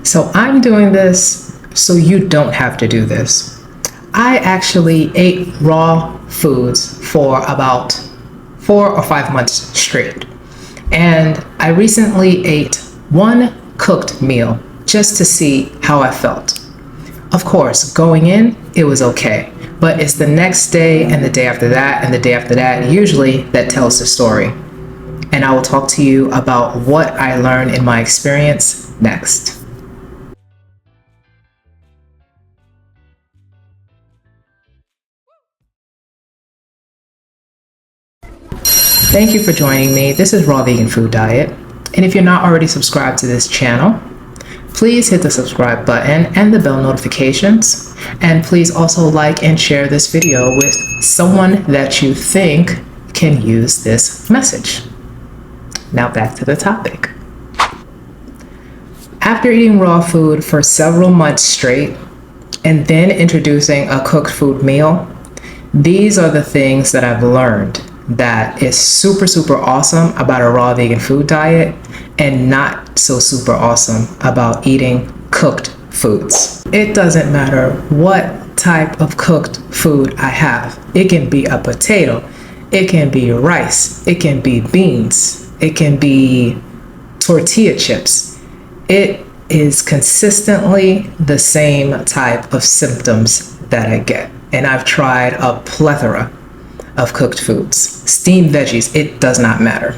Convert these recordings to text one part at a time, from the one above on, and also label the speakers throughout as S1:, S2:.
S1: So I'm doing this so you don't have to do this. I actually ate raw foods for about 4 or 5 months straight. And I recently ate one cooked meal just to see how I felt. Of course, going in, it was okay. But it's the next day and the day after that and the day after that, usually, that tells the story. And I will talk to you about what I learned in my experience next. Thank you for joining me. This is Raw Vegan Food Diet. And if you're not already subscribed to this channel, please hit the subscribe button and the bell notifications. And please also like and share this video with someone that you think can use this message. Now back to the topic. After eating raw food for several months straight and then introducing a cooked food meal, these are the things that I've learned that is super, super awesome about a raw vegan food diet and not so super awesome about eating cooked foods. It doesn't matter what type of cooked food I have. It can be a potato, it can be rice, it can be beans, it can be tortilla chips. It is consistently the same type of symptoms that I get. And I've tried a plethora of cooked foods. Steamed veggies, it does not matter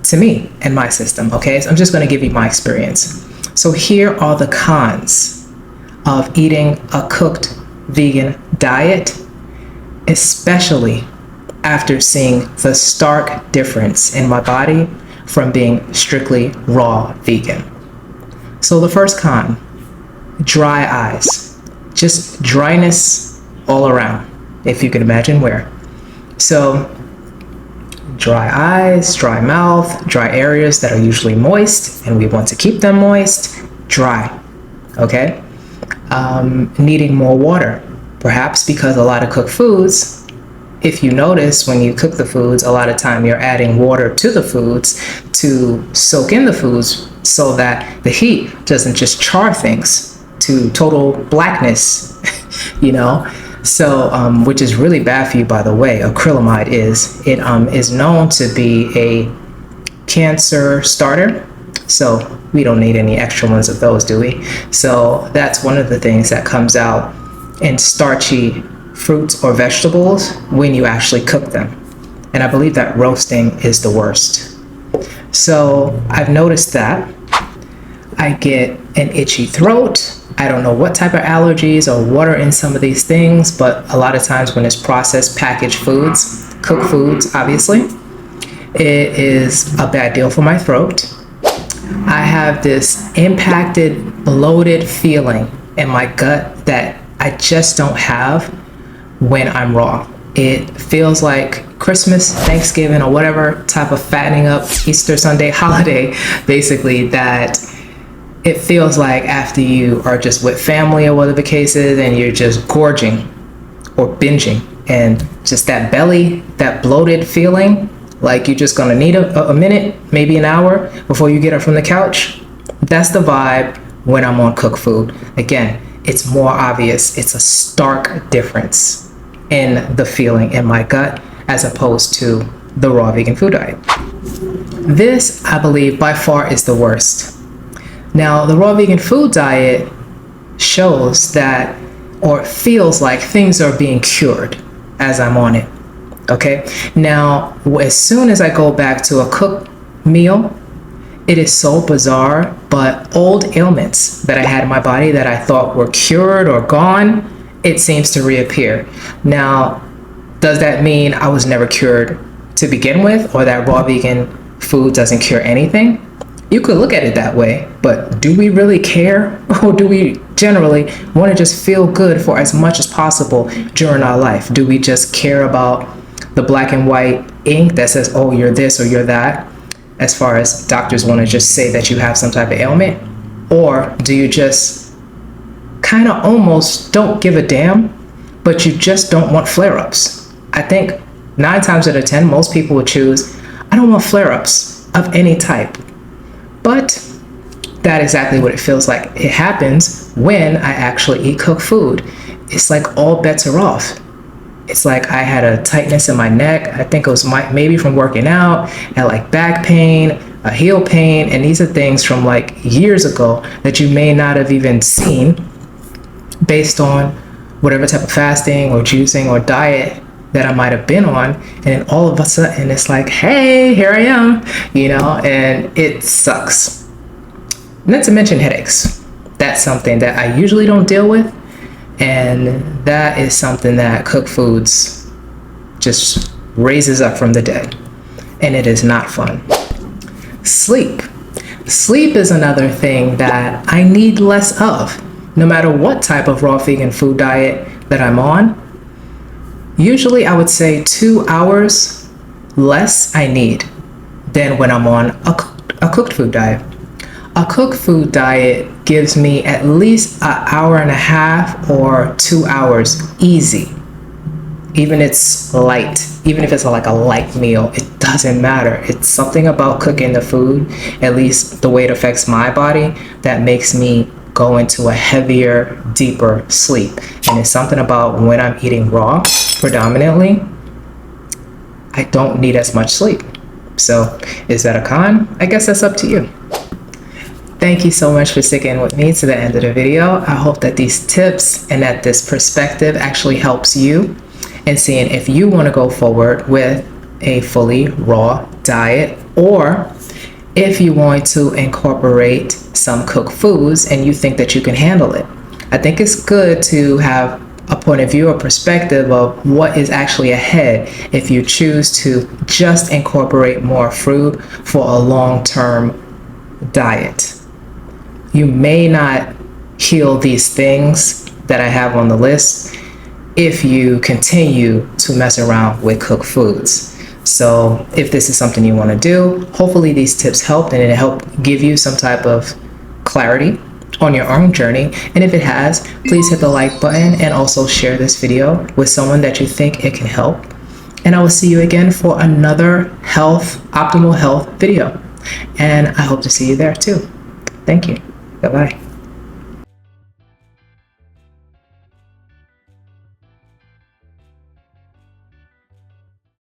S1: to me and my system, okay? So I'm just gonna give you my experience. So here are the cons of eating a cooked vegan diet, especially after seeing the stark difference in my body from being strictly raw vegan. So the first con, dry eyes. Just dryness all around, if you can imagine where. So dry eyes, dry mouth, dry areas that are usually moist, and we want to keep them moist, dry, okay? Needing more water, perhaps because a lot of cooked foods, if you notice when you cook the foods, a lot of time you're adding water to the foods to soak in the foods so that the heat doesn't just char things to total blackness, you know? So, which is really bad for you, by the way. Acrylamide is. It is known to be a cancer starter. So we don't need any extra ones of those, do we? So that's one of the things that comes out in starchy fruits or vegetables when you actually cook them. And I believe that roasting is the worst. So I've noticed that. I get an itchy throat. I don't know what type of allergies or what are in some of these things, but a lot of times when it's processed packaged foods, cooked foods, obviously, it is a bad deal for my throat. I have this impacted, bloated feeling in my gut that I just don't have when I'm raw. It feels like Christmas, Thanksgiving, or whatever type of fattening up Easter Sunday holiday, basically, that it feels like after you are just with family or whatever the case is, and you're just gorging or binging, and just that belly, that bloated feeling, like you're just gonna need a minute, maybe an hour before you get up from the couch. That's the vibe when I'm on cooked food. Again, it's more obvious. It's a stark difference in the feeling in my gut as opposed to the raw vegan food diet. This, I believe, by far is the worst. Now, the raw vegan food diet shows that, or feels like, things are being cured as I'm on it, okay? Now, as soon as I go back to a cooked meal, it is so bizarre, but old ailments that I had in my body that I thought were cured or gone, it seems to reappear. Now, does that mean I was never cured to begin with, or that raw vegan food doesn't cure anything? You could look at it that way, but do we really care? Or do we generally want to just feel good for as much as possible during our life? Do we just care about the black and white ink that says, oh, you're this or you're that, as far as doctors want to just say that you have some type of ailment? Or do you just kind of almost don't give a damn, but you just don't want flare-ups? I think 9 times out of 10, most people would choose, I don't want flare-ups of any type. But That exactly what it feels like. It happens when I actually eat cooked food. It's like all bets are off. It's like I had a tightness in my neck. I think it was maybe from working out. I had like back pain, a heel pain, and these are things from like years ago that you may not have even seen based on whatever type of fasting or juicing or diet that I might have been on. And then all of a sudden it's like, hey, here I am, and it sucks. Not to mention headaches. That's something that I usually don't deal with. And that is something that cooked foods just raises up from the dead. And it is not fun. Sleep. Sleep is another thing that I need less of. No matter what type of raw vegan food diet that I'm on, usually I would say 2 hours less I need than when I'm on a cooked food diet. A cooked food diet gives me at least an hour and a half or 2 hours easy. Even it's light, even if it's like a light meal, it doesn't matter. It's something about cooking the food, at least the way it affects my body, that makes me go into a heavier, deeper sleep. And it's something about when I'm eating raw, predominantly, I don't need as much sleep. So is that a con? I guess that's up to you. Thank you so much for sticking with me to the end of the video. I hope that these tips and that this perspective actually helps you in seeing if you want to go forward with a fully raw diet, or if you want to incorporate some cooked foods and you think that you can handle it. I think it's good to have a point of view or perspective of what is actually ahead if you choose to just incorporate more fruit for a long-term diet. You may not heal these things that I have on the list if you continue to mess around with cooked foods. So if this is something you want to do, hopefully these tips helped and it helped give you some type of clarity on your own journey. And if it has, please hit the like button and also share this video with someone that you think it can help. And I will see you again for another optimal health video. And I hope to see you there too. Thank you. Bye-bye.